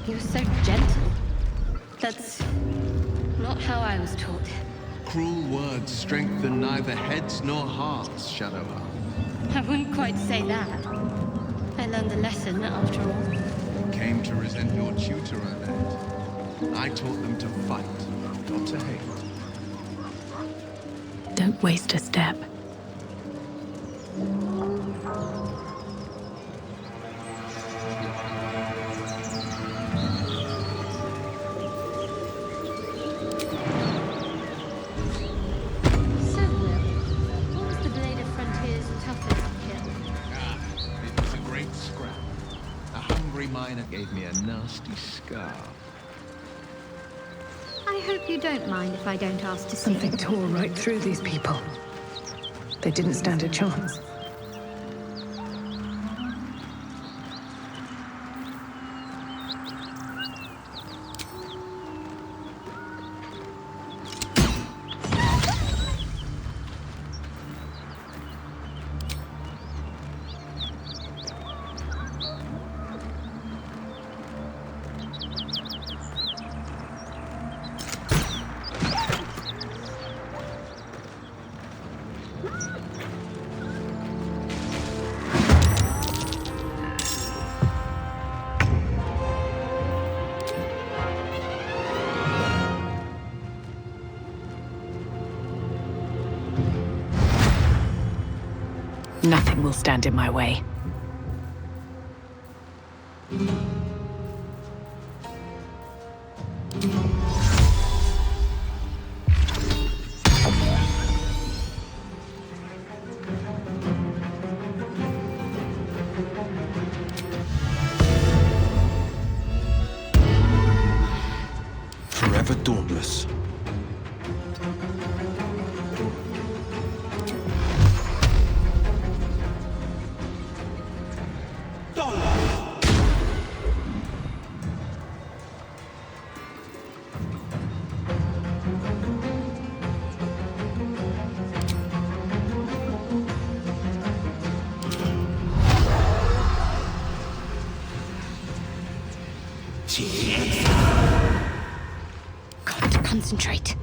You're so gentle. That's not how I was taught. Cruel words strengthen neither heads nor hearts, Shadowheart. I wouldn't quite say that. I learned a lesson, after all. Came to resent your tutor, I bet. I taught them to fight, not to hate. Don't waste a step. Gave me a nasty scar. I hope you don't mind if I don't ask to see. Something tore right through these people. They didn't stand a chance. Nothing will stand in my way. Forever dauntless. Got to concentrate.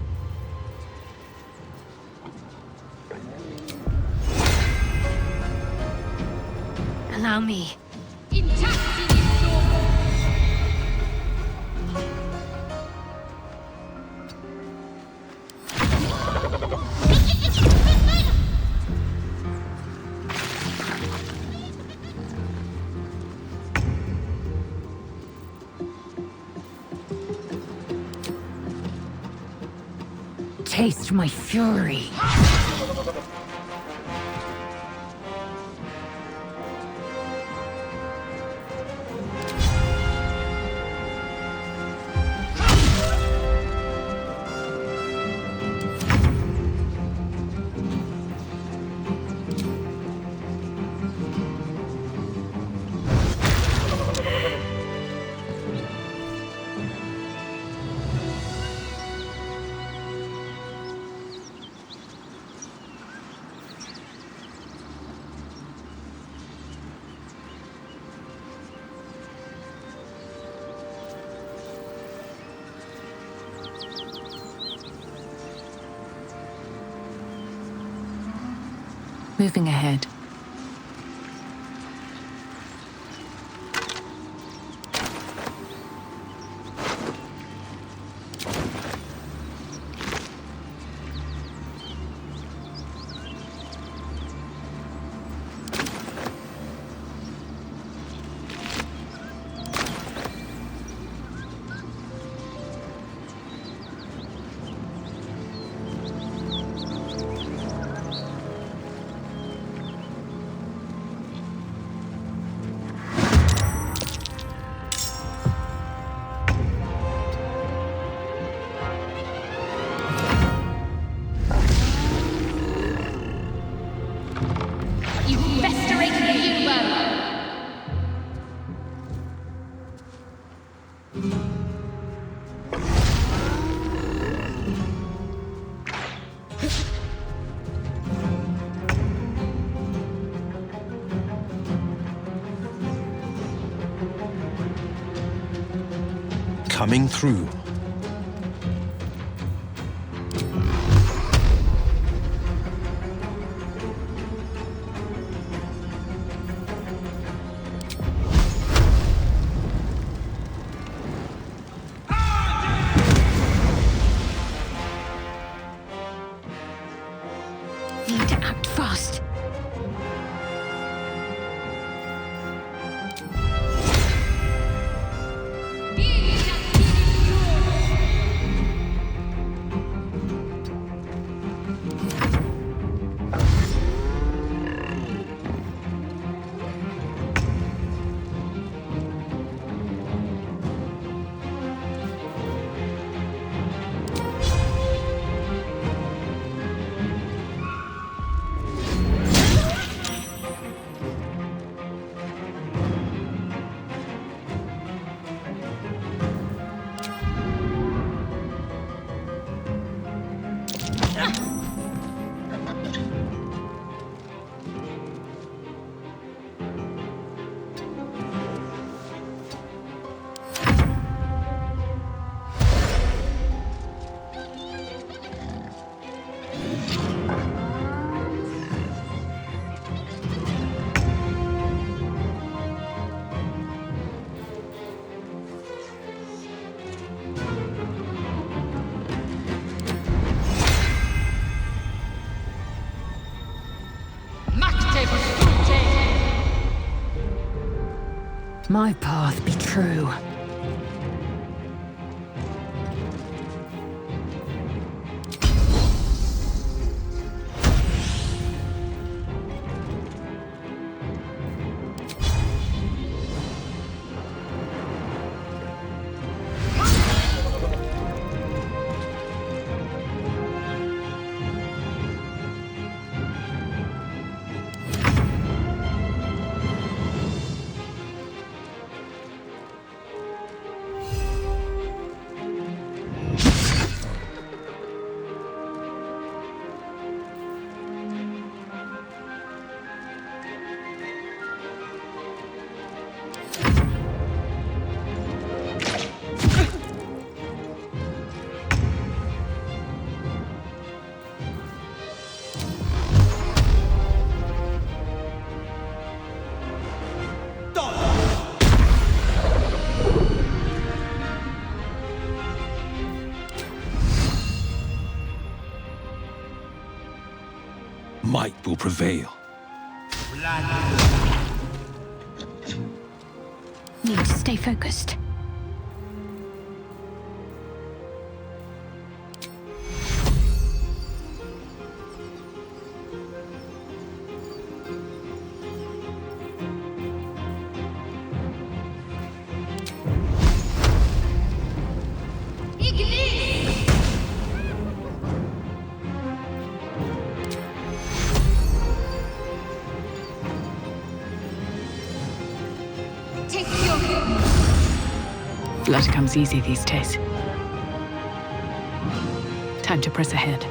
Allow me. Taste my fury. Moving ahead. coming through. Need to act fast. My path be true. Might will prevail. Need to stay focused. Blood comes easy these days. Time to press ahead.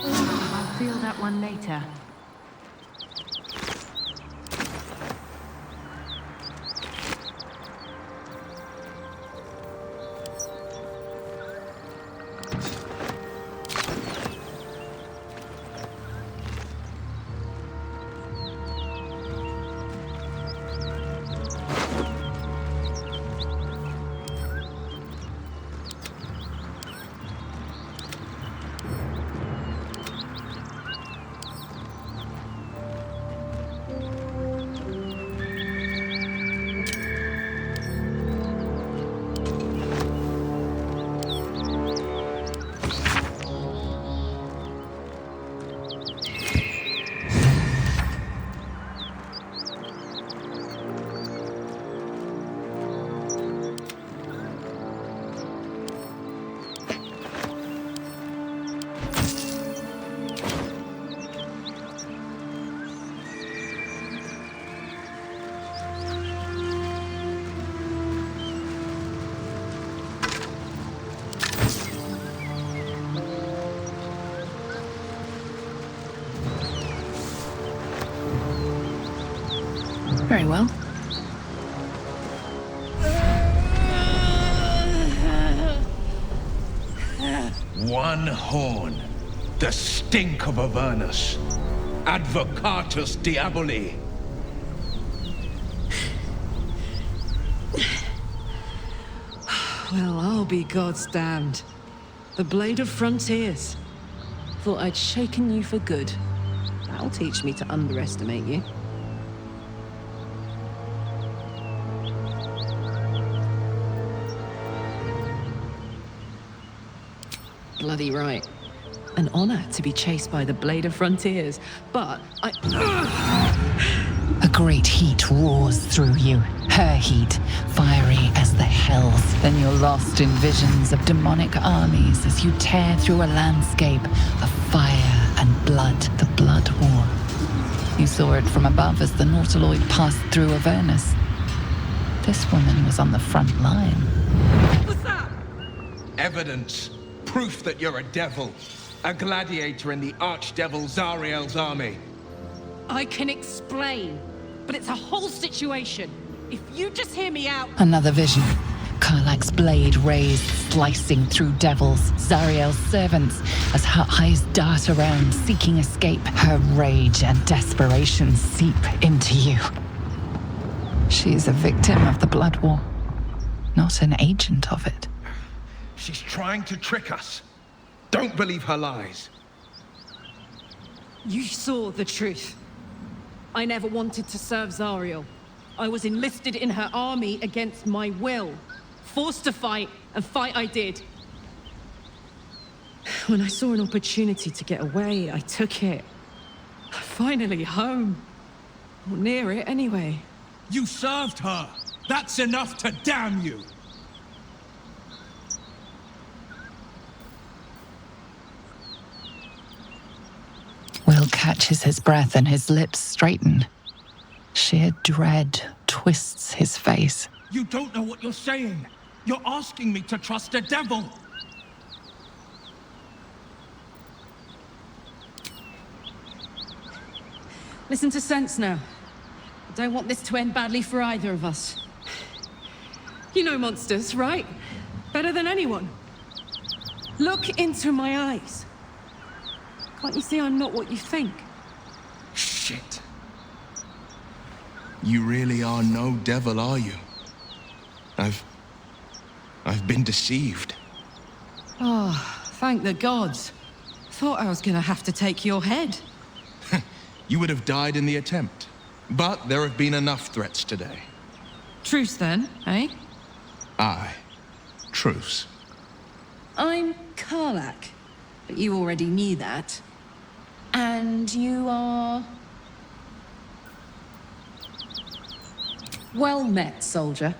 I'll feel that one later. Very well. One horn. The stink of Avernus. Advocatus Diaboli. Well, I'll be God's damned. The Blade of Frontiers. Thought I'd shaken you for good. That'll teach me to underestimate you. Bloody right. An honor to be chased by the Blade of Frontiers, but A great heat roars through you, her heat, fiery as the hells. Then you're lost in visions of demonic armies as you tear through a landscape of fire and blood, the Blood War. You saw it from above as the Nautiloid passed through Avernus. This woman was on the front line. what's that? Evidence. Proof that you're a devil. A gladiator in the archdevil Zariel's army. I can explain, but it's a whole situation. If you just hear me out. Another vision. Karlach's blade raised, slicing through devils, Zariel's servants, as her eyes dart around, seeking escape. Her rage and desperation seep into you. She is a victim of the Blood War, not an agent of it. She's trying to trick us. Don't believe her lies. You saw the truth. I never wanted to serve Zariel. I was enlisted in her army against my will. Forced to fight, and fight I did. When I saw an opportunity to get away, I took it. Finally home. Or near it, anyway. You served her. That's enough to damn you. Wyll catches his breath and his lips straighten. Sheer dread twists his face. You don't know what you're saying. You're asking me to trust a devil. Listen to sense now. I don't want this to end badly for either of us. You know monsters, right? Better than anyone. Look into my eyes. Can't you see I'm not what you think? Shit. You really are no devil, are you? I've been deceived. Oh, thank the gods. Thought I was gonna have to take your head. You would have died in the attempt. But there have been enough threats today. Truce then, eh? Aye. Truce. I'm Karlach, but you already knew that. And you are... Well met, soldier.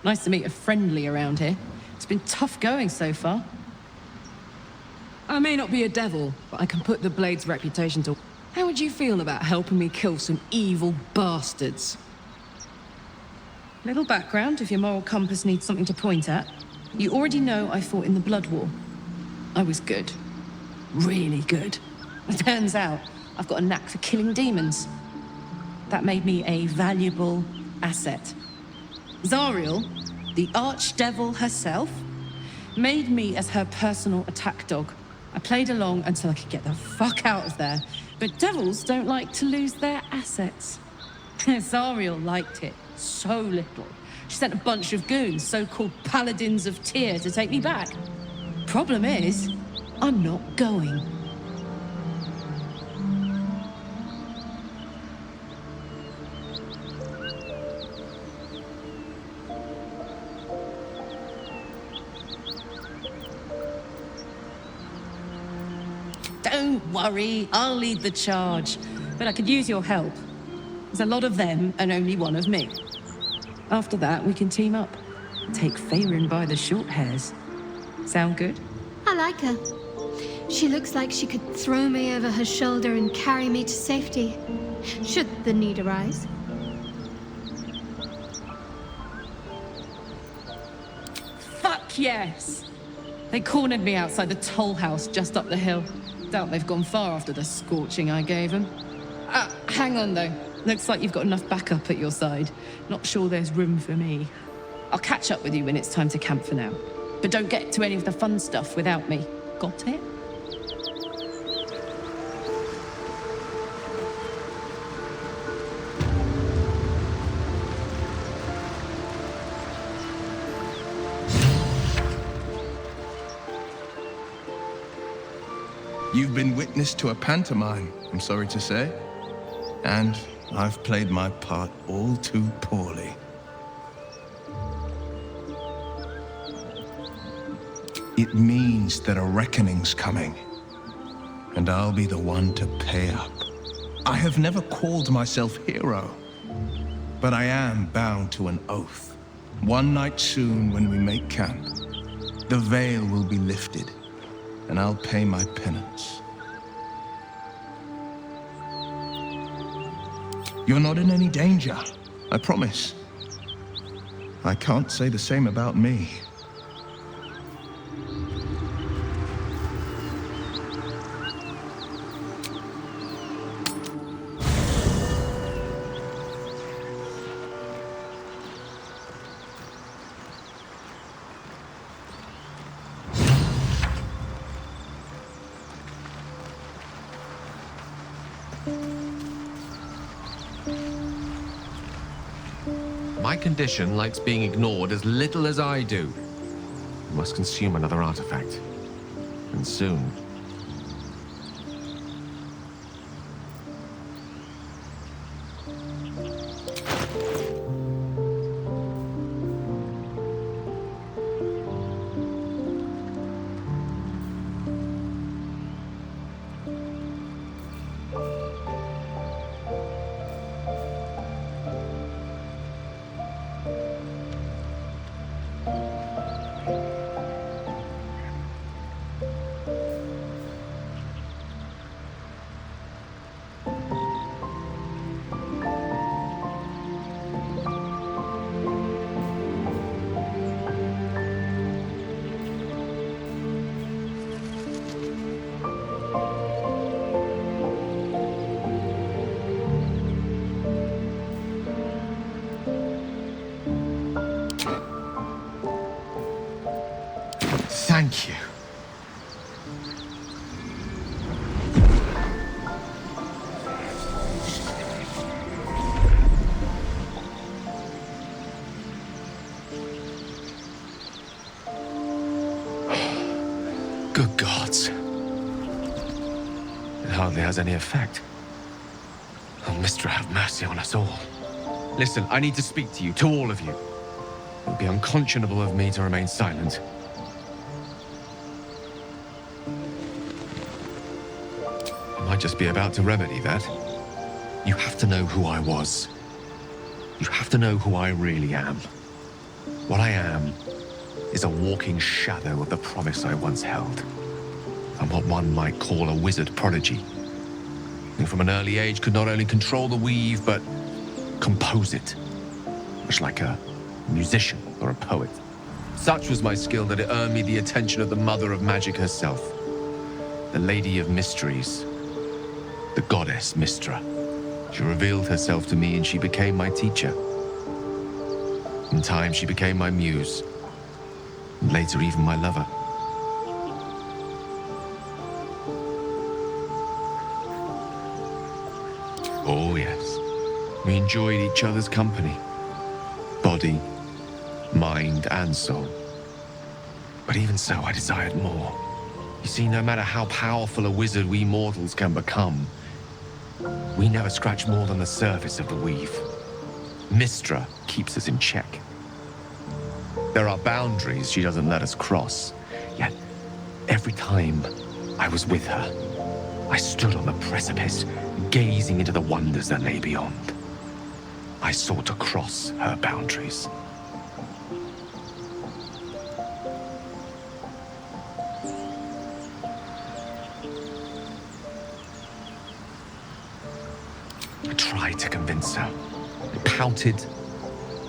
Nice to meet a friendly around here. It's been tough going so far. I may not be a devil, but I can put the Blade's reputation to... How would you feel about helping me kill some evil bastards? Little background, if your moral compass needs something to point at. You already know I fought in the Blood War. I was good. Really good. It turns out I've got a knack for killing demons. That made me a valuable asset. Zariel, the archdevil herself, made me as her personal attack dog. I played along until I could get the fuck out of there. But devils don't like to lose their assets. Zariel liked it so little. She sent a bunch of goons, so-called paladins of Tyr, to take me back. Problem is, I'm not going. Don't worry, I'll lead the charge. But I could use your help. There's a lot of them and only one of me. After that, we can team up. Take Faerun by the short hairs. Sound good? I like her. She looks like she could throw me over her shoulder and carry me to safety, should the need arise. Fuck yes! They cornered me outside the toll house just up the hill. Doubt they've gone far after the scorching I gave them. Hang on though. Looks like you've got enough backup at your side. Not sure there's room for me. I'll catch up with you when it's time to camp for now. But don't get to any of the fun stuff without me. Got it? You've been witness to a pantomime, I'm sorry to say. And I've played my part all too poorly. It means that a reckoning's coming, and I'll be the one to pay up. I have never called myself hero, but I am bound to an oath. One night soon, when we make camp, the veil will be lifted, and I'll pay my penance. You're not in any danger, I promise. I can't say the same about me. My condition likes being ignored as little as I do. I must consume another artifact. And soon. Thank you. Good gods. It hardly has any effect. Oh, Mister, have mercy on us all. Listen, I need to speak to you, to all of you. It would be unconscionable of me to remain silent. I might just be about to remedy that. You have to know who I was. You have to know who I really am. What I am is a walking shadow of the promise I once held. I'm what one might call a wizard prodigy. Who from an early age could not only control the weave, but compose it. Much like a musician or a poet. Such was my skill that it earned me the attention of the mother of magic herself. The Lady of Mysteries. The goddess Mystra. She revealed herself to me and she became my teacher. In time, she became my muse. And later, even my lover. Oh, yes. We enjoyed each other's company. Body, mind, and soul. But even so, I desired more. You see, no matter how powerful a wizard we mortals can become, we never scratch more than the surface of the weave. Mystra keeps us in check. There are boundaries she doesn't let us cross. Yet, every time I was with her, I stood on the precipice, gazing into the wonders that lay beyond. I sought to cross her boundaries. I tried to convince her. I pouted,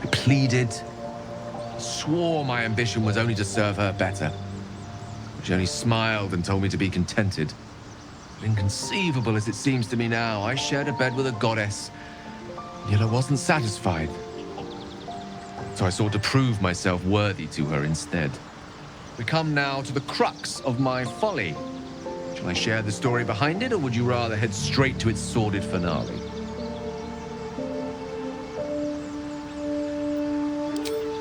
I pleaded, swore my ambition was only to serve her better. She only smiled and told me to be contented. Inconceivable as it seems to me now, I shared a bed with a goddess Yet I wasn't satisfied. So I sought to prove myself worthy to her instead. We come now to the crux of my folly. Shall I share the story behind it, or would you rather head straight to its sordid finale?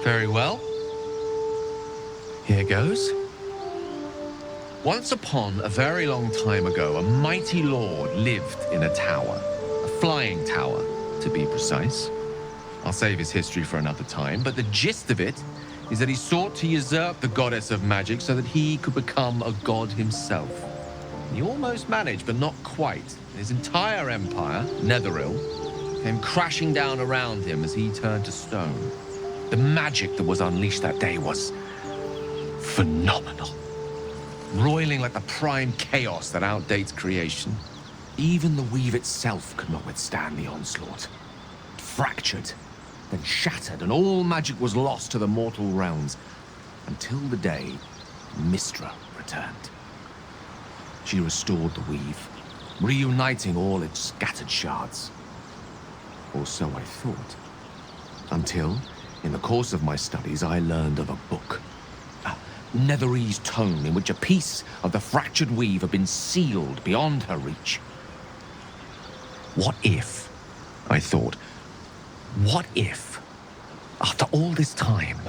Very well. Here goes. Once upon a very long time ago, a mighty lord lived in a tower. A flying tower, to be precise. I'll save his history for another time, but the gist of it is that he sought to usurp the goddess of magic so that he could become a god himself. He almost managed, but not quite. His entire empire, Netheril, came crashing down around him as he turned to stone. The magic that was unleashed that day was phenomenal. Roiling like the prime chaos that outdates creation. Even the weave itself could not withstand the onslaught. It fractured, then shattered, and all magic was lost to the mortal realms, until the day Mystra returned. She restored the weave, reuniting all its scattered shards. Or so I thought. Until, in the course of my studies, I learned of a book. A Netherese tome in which a piece of the fractured weave had been sealed beyond her reach. What if, I thought, what if, after all this time,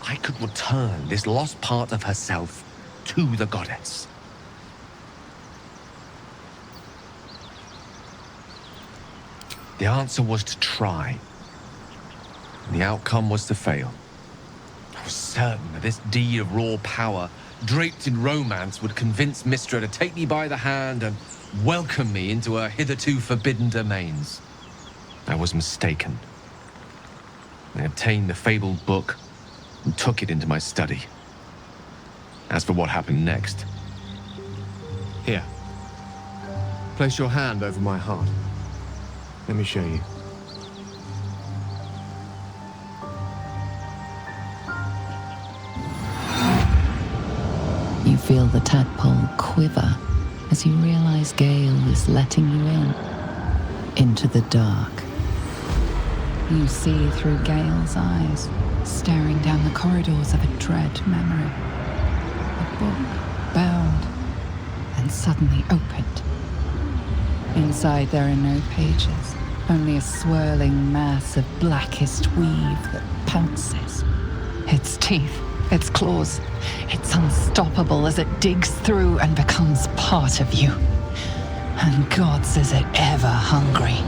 I could return this lost part of herself to the goddess? The answer was to try. The outcome was to fail. I was certain that this deed of raw power, draped in romance, would convince Mystra to take me by the hand and welcome me into her hitherto forbidden domains. I was mistaken. I obtained the fabled book and took it into my study. As for what happened next... Here. Place your hand over my heart. Let me show you. You feel the tadpole quiver as you realize Gale is letting you into the dark. You see through Gale's eyes, staring down the corridors of a dread memory. A book bound and suddenly opened. Inside there are no pages, only a swirling mass of blackest weave that pounces. Its teeth, its claws, it's unstoppable as it digs through and becomes part of you. And gods, is it ever hungry.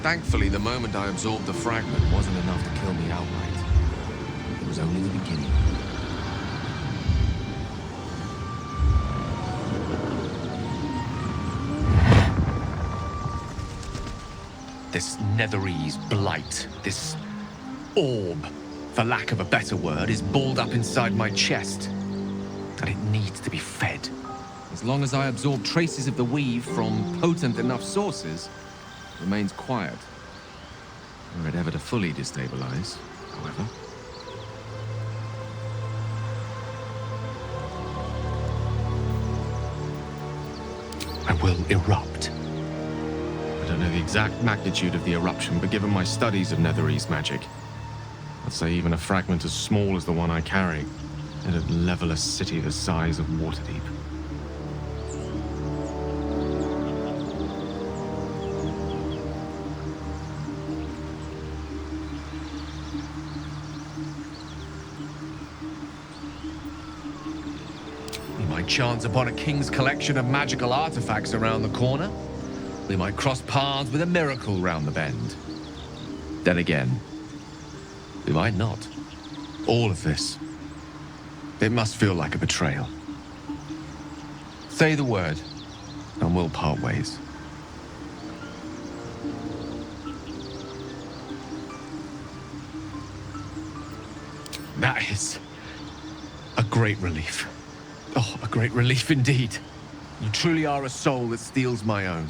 Thankfully, the moment I absorbed the fragment wasn't enough to kill me outright. It was only the beginning. This Netherese blight, this orb, for lack of a better word, is balled up inside my chest. And it needs to be fed. As long as I absorb traces of the weave from potent enough sources, remains quiet. Were it ever to fully destabilize, however. I will erupt. I don't know the exact magnitude of the eruption, but given my studies of Netherese magic, I'd say even a fragment as small as the one I carry, it'd level a city the size of Waterdeep. Chance upon a king's collection of magical artifacts around the corner. We might cross paths with a miracle round the bend. Then again, we might not. All of this, it must feel like a betrayal. Say the word, and we'll part ways. That is a great relief. Oh, a great relief indeed. You truly are a soul that steals my own.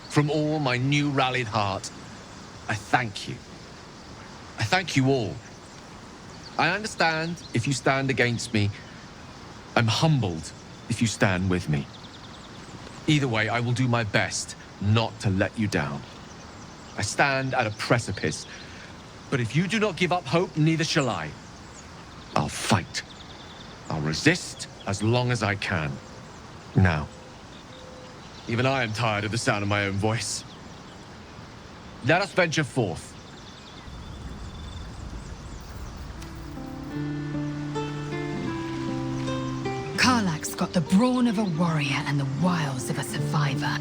From all my new rallied heart, I thank you. I thank you all. I understand if you stand against me. I'm humbled if you stand with me. Either way, I will do my best not to let you down. I stand at a precipice, but if you do not give up hope, neither shall I. I'll fight. I'll resist as long as I can. Now, even I am tired of the sound of my own voice. Let us venture forth. Karlach's got the brawn of a warrior and the wiles of a survivor.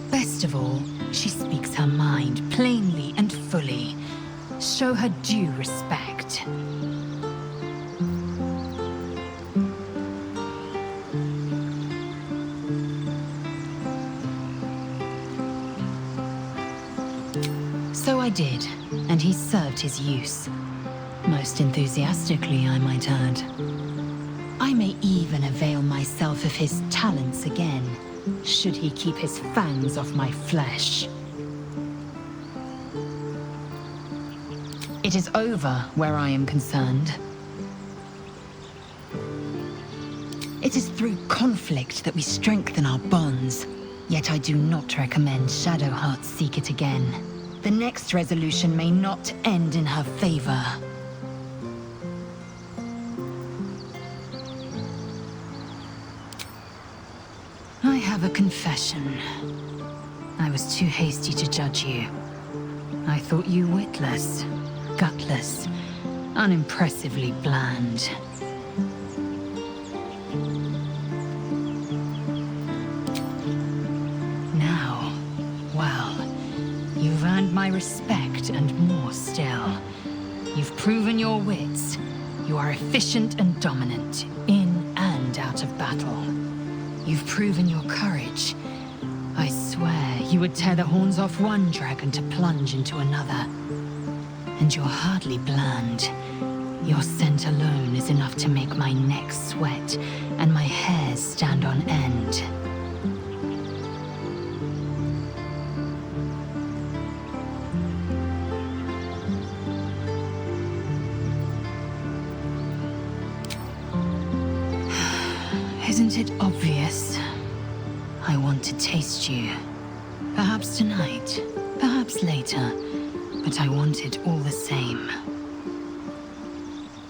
Best of all, she speaks her mind plainly and fully. Show her due respect. So I did, and he served his use. Most enthusiastically, I might add. I may even avail myself of his talents again, should he keep his fangs off my flesh. It is over where I am concerned. It is through conflict that we strengthen our bonds, yet I do not recommend Shadowheart seek it again. The next resolution may not end in her favor. I have a confession. I was too hasty to judge you. I thought you witless, gutless, unimpressively bland. Now, well, you've earned my respect and more still. You've proven your wits. You are efficient and dominant, in and out of battle. You've proven your courage. I swear you would tear the horns off one dragon to plunge into another. And you're hardly bland. Your scent alone is enough to make my neck sweat and my hairs stand on end. Isn't it obvious? I want to taste you. Perhaps tonight, perhaps later, but I want it all the same.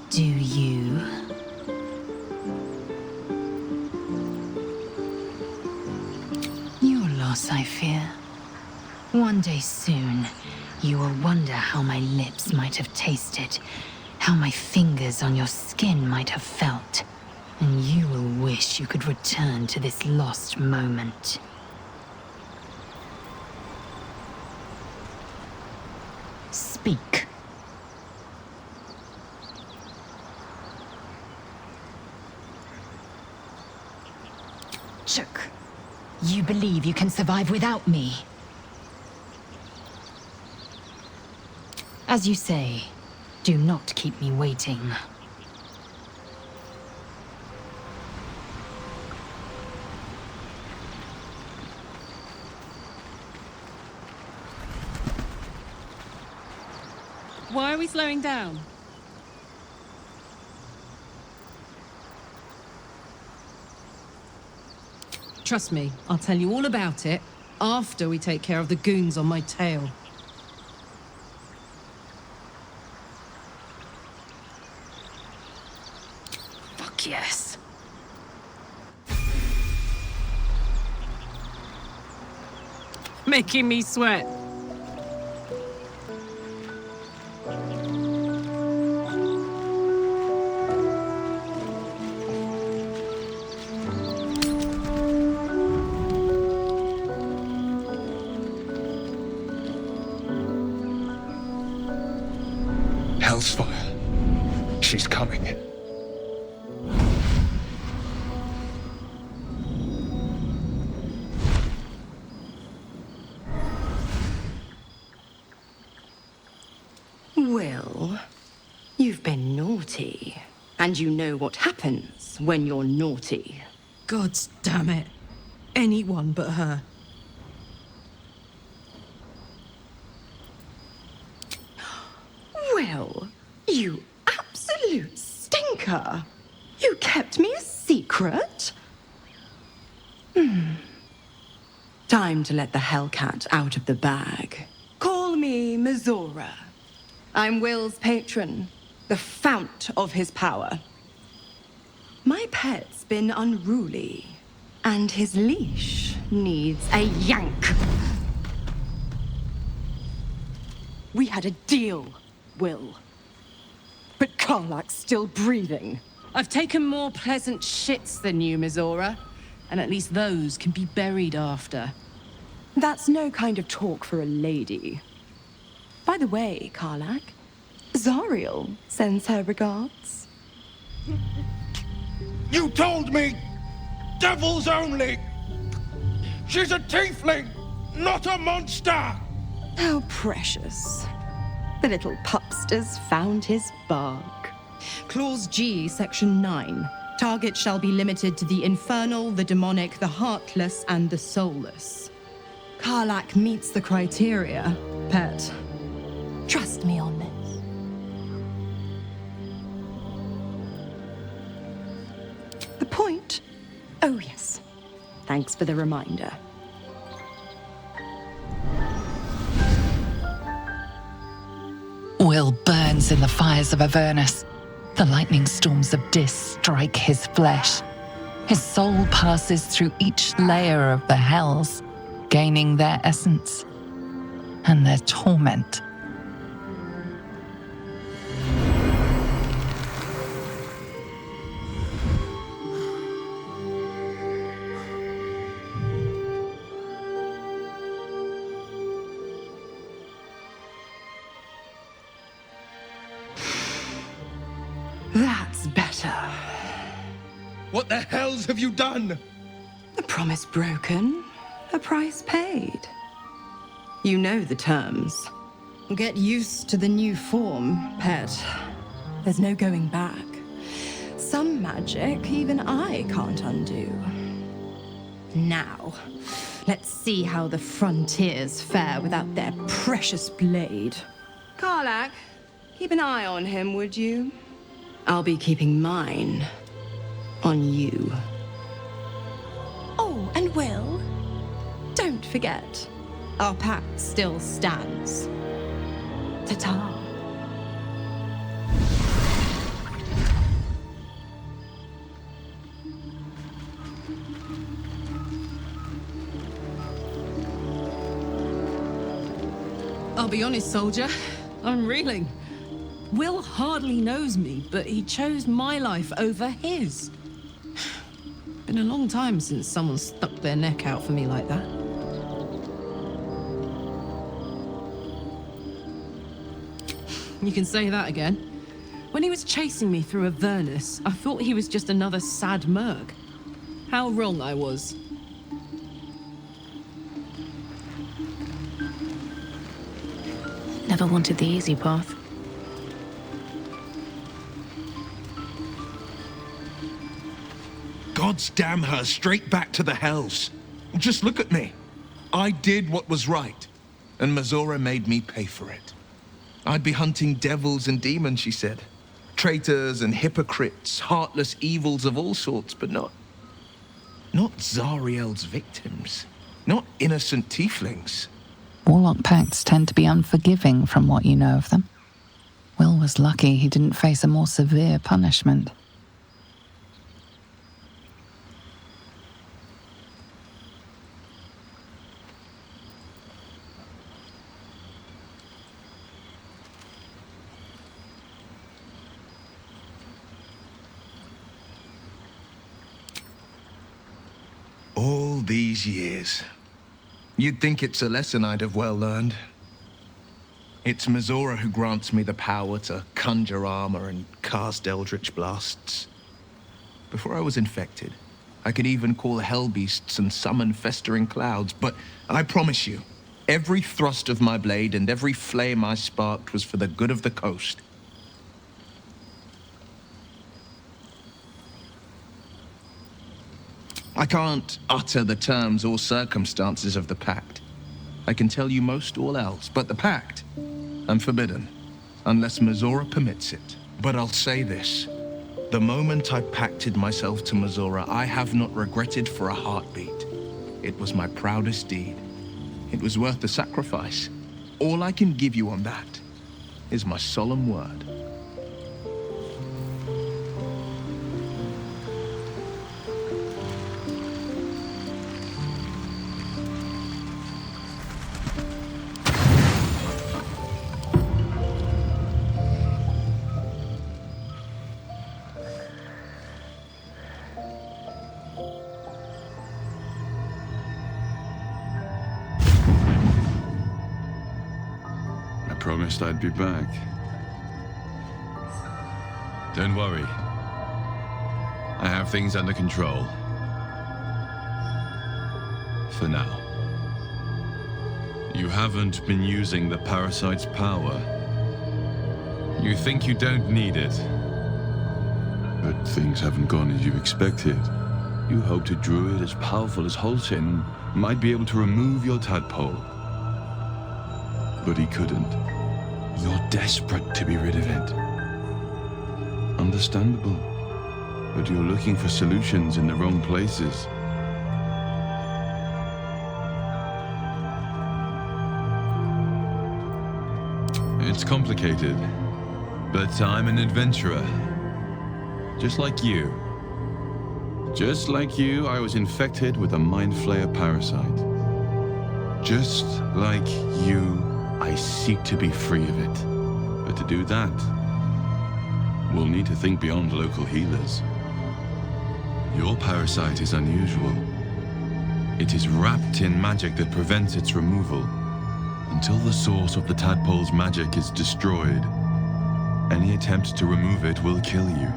Do you? Your loss, I fear. One day soon, you will wonder how my lips might have tasted, how my fingers on your skin might have felt. And you will wish you could return to this lost moment. Speak. Chook. You believe you can survive without me? As you say, do not keep me waiting. Why are we slowing down? Trust me, I'll tell you all about it after we take care of the goons on my tail. Fuck yes. Making me sweat. Hellsfire. She's coming. Wyll, you've been naughty. And you know what happens when you're naughty. God damn it. anyone but her. Wyll, you absolute stinker. You kept me a secret? Time to let the Hellcat out of the bag. Call me Mizora. I'm Wyll's patron, the fount of his power. My pet's been unruly, and his leash needs a yank. We had a deal, Wyll. But Karlach's still breathing. I've taken more pleasant shits than you, Mizora. And at least those can be buried after. That's no kind of talk for a lady. By the way, Karlach, Zariel sends her regards. You told me! Devils only! She's a tiefling, not a monster! How precious. The little pupster's found his bark. Clause G, Section 9. Target shall be limited to the infernal, the demonic, the heartless, and the soulless. Karlach meets the criteria, pet. Trust me on this. The point? Oh, yes. Thanks for the reminder. Wyll burns in the fires of Avernus. The lightning storms of Dis strike his flesh. His soul passes through each layer of the hells, gaining their essence and their torment. That's better. What the hells have you done? A promise broken, a price paid. You know the terms. Get used to the new form, pet. There's no going back. Some magic even I can't undo. Now, let's see how the frontiers fare without their precious blade. Karlach, keep an eye on him, would you? I'll be keeping mine on you. Oh, and Wyll, don't forget, our pact still stands. Ta-ta. I'll be honest, soldier. I'm reeling. Wyll hardly knows me, but he chose my life over his. Been a long time since someone stuck their neck out for me like that. You can say that again. When he was chasing me through Avernus, I thought he was just another sad merc. How wrong I was. Never wanted the easy path. God's damn her, straight back to the hells. Just look at me. I did what was right, and Mizora made me pay for it. I'd be hunting devils and demons, she said. Traitors and hypocrites, heartless evils of all sorts, but not Zariel's victims. Not innocent tieflings. Warlock pacts tend to be unforgiving from what you know of them. Wyll was lucky he didn't face a more severe punishment. All these years. You'd think it's a lesson I'd have well learned. It's Mizora who grants me the power to conjure armor and cast eldritch blasts. Before I was infected, I could even call hell beasts and summon festering clouds, but I promise you, every thrust of my blade and every flame I sparked was for the good of the coast. I can't utter the terms or circumstances of the pact. I can tell you most all else, but the pact, I'm forbidden, unless Mizora permits it. But I'll say this. The moment I pacted myself to Mizora, I have not regretted for a heartbeat. It was my proudest deed. It was worth the sacrifice. All I can give you on that is my solemn word. Promised I'd be back. Don't worry. I have things under control. For now. You haven't been using the parasite's power. You think you don't need it. But things haven't gone as you expected. You hoped a druid as powerful as Halsin might be able to remove your tadpole. But he couldn't. You're desperate to be rid of it. Understandable. But you're looking for solutions in the wrong places. It's complicated, but I'm an adventurer. Just like you. Just like you, I was infected with a Mind Flayer parasite. Just like you, I seek to be free of it. But to do that, we'll need to think beyond local healers. Your parasite is unusual. It is wrapped in magic that prevents its removal. Until the source of the tadpole's magic is destroyed, any attempt to remove it will kill you.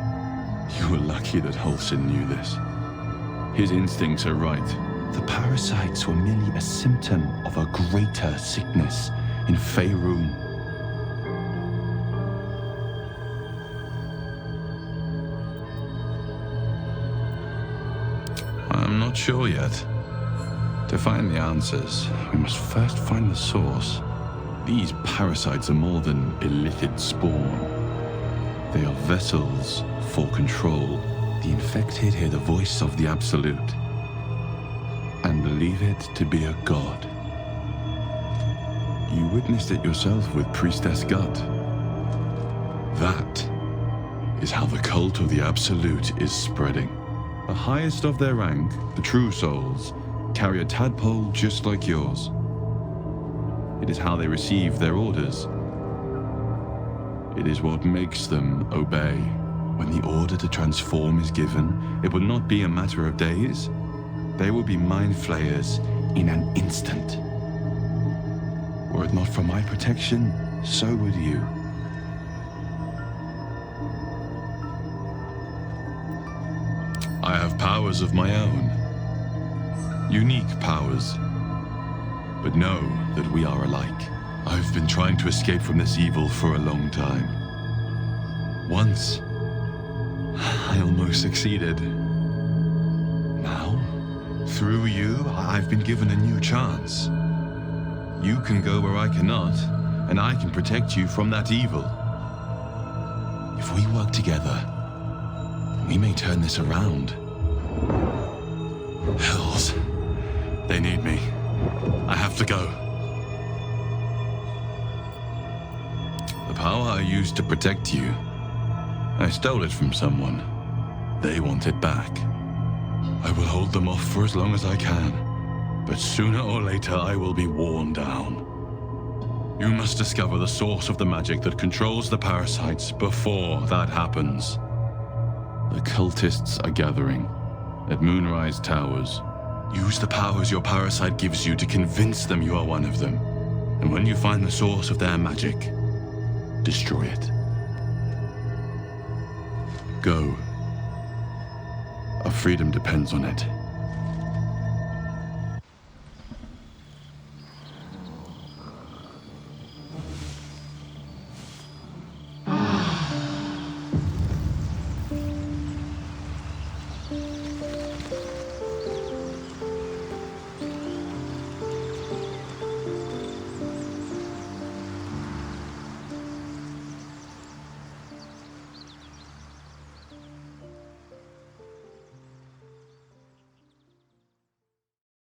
You were lucky that Halsin knew this. His instincts are right. The parasites were merely a symptom of a greater sickness in Faerun. I'm not sure yet. To find the answers, we must first find the source. These parasites are more than illithid spawn. They are vessels for control. The infected hear the voice of the Absolute and believe it to be a god. You witnessed it yourself with Priestess Gut. That is how the cult of the Absolute is spreading. The highest of their rank, the True Souls, carry a tadpole just like yours. It is how they receive their orders. It is what makes them obey. When the order to transform is given, it will not be a matter of days. They will be Mind Flayers in an instant. Were it not for my protection, so would you. I have powers of my own. Unique powers. But know that we are alike. I've been trying to escape from this evil for a long time. Once, I almost succeeded. Now, through you, I've been given a new chance. You can go where I cannot, and I can protect you from that evil. If we work together, we may turn this around. Hells. They need me. I have to go. The power I used to protect you, I stole it from someone. They want it back. I will hold them off for as long as I can, but sooner or later I will be worn down. You must discover the source of the magic that controls the parasites before that happens. The cultists are gathering at Moonrise Towers. Use the powers your parasite gives you to convince them you are one of them. And when you find the source of their magic, destroy it. Go. Our freedom depends on it.